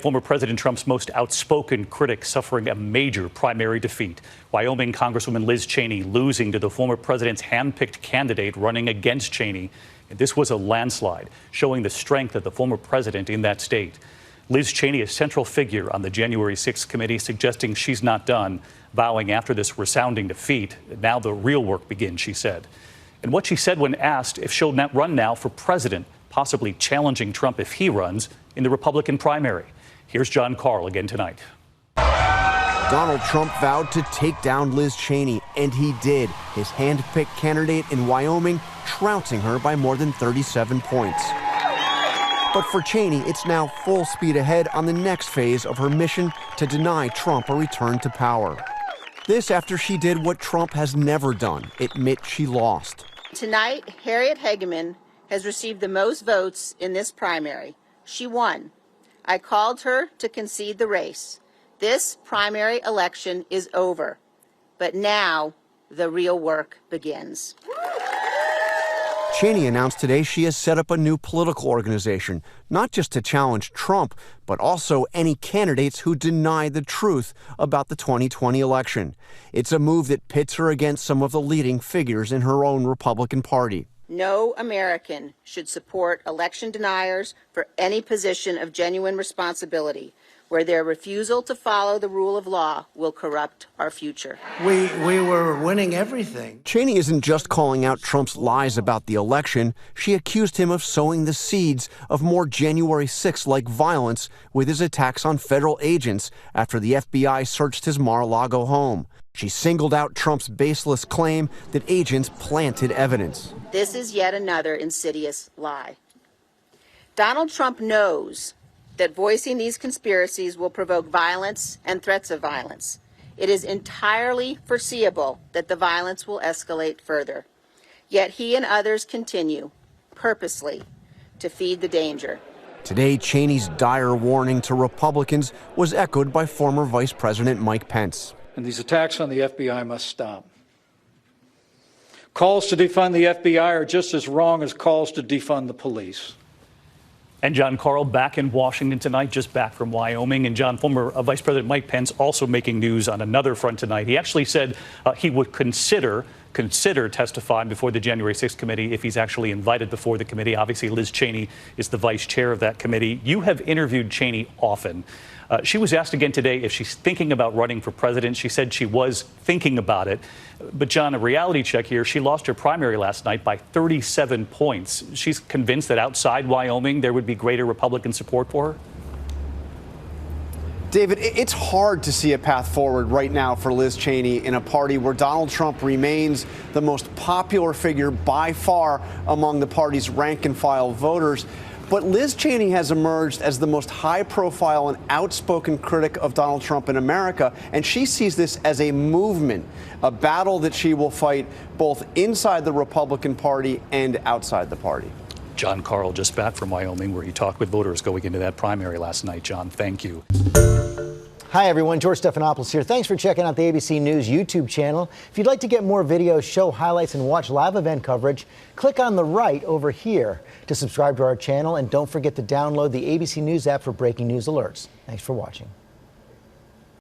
Former President Trump's most outspoken critic suffering a major primary defeat. Wyoming Congresswoman Liz Cheney losing to the former president's hand-picked candidate running against Cheney. And this was a landslide, showing the strength of the former president in that state. Liz Cheney, a central figure on the January 6th committee, suggesting she's not done, vowing after this resounding defeat, now the real work begins, she said. And what she said when asked if she'll run now for president, possibly challenging Trump if he runs in the Republican primary. Here's John Carl again tonight. Donald Trump vowed to take down Liz Cheney, and he did. His hand-picked candidate in Wyoming trouncing her by more than 37 points. But for Cheney, it's now full speed ahead on the next phase of her mission to deny Trump a return to power. This after she did what Trump has never done, admit she lost. Tonight, Harriet Hageman has received the most votes in this primary. She won. I called her to concede the race. This primary election is over, but now the real work begins. Cheney announced today she has set up a new political organization, not just to challenge Trump, but also any candidates who deny the truth about the 2020 election. It's a move that pits her against some of the leading figures in her own Republican Party. No American should support election deniers for any position of genuine responsibility, where their refusal to follow the rule of law will corrupt our future. We were winning everything. Cheney isn't just calling out Trump's lies about the election. She accused him of sowing the seeds of more January 6th-like violence with his attacks on federal agents after the FBI searched his Mar-a-Lago home. She singled out Trump's baseless claim that agents planted evidence. This is yet another insidious lie. Donald Trump knows that voicing these conspiracies will provoke violence and threats of violence. It is entirely foreseeable that the violence will escalate further. Yet he and others continue, purposely, to feed the danger. Today, Cheney's dire warning to Republicans was echoed by former Vice President Mike Pence. And these attacks on the FBI must stop. Calls to defund the FBI are just as wrong as calls to defund the police. And John Carl back in Washington tonight, just back from Wyoming. And John, former Vice President Mike Pence also making news on another front tonight. He actually said he would consider testifying before the January 6th committee if he's actually invited before the committee. Obviously, Liz Cheney is the vice chair of that committee. You have interviewed Cheney often. She was asked again today if she's thinking about running for president. She said she was thinking about it. But, John, a reality check here. She lost her primary last night by 37 points. She's convinced that outside Wyoming there would be greater Republican support for her? David, it's hard to see a path forward right now for Liz Cheney in a party where Donald Trump remains the most popular figure by far among the party's rank-and-file voters. But Liz Cheney has emerged as the most high-profile and outspoken critic of Donald Trump in America, and she sees this as a movement, a battle that she will fight both inside the Republican Party and outside the party. John Carl just back from Wyoming, where he talked with voters going into that primary last night. John, thank you. Hi, everyone. George Stephanopoulos here. Thanks for checking out the ABC News YouTube channel. If you'd like to get more videos, show highlights, and watch live event coverage, click on the right over here to subscribe to our channel. And don't forget to download the ABC News app for breaking news alerts. Thanks for watching.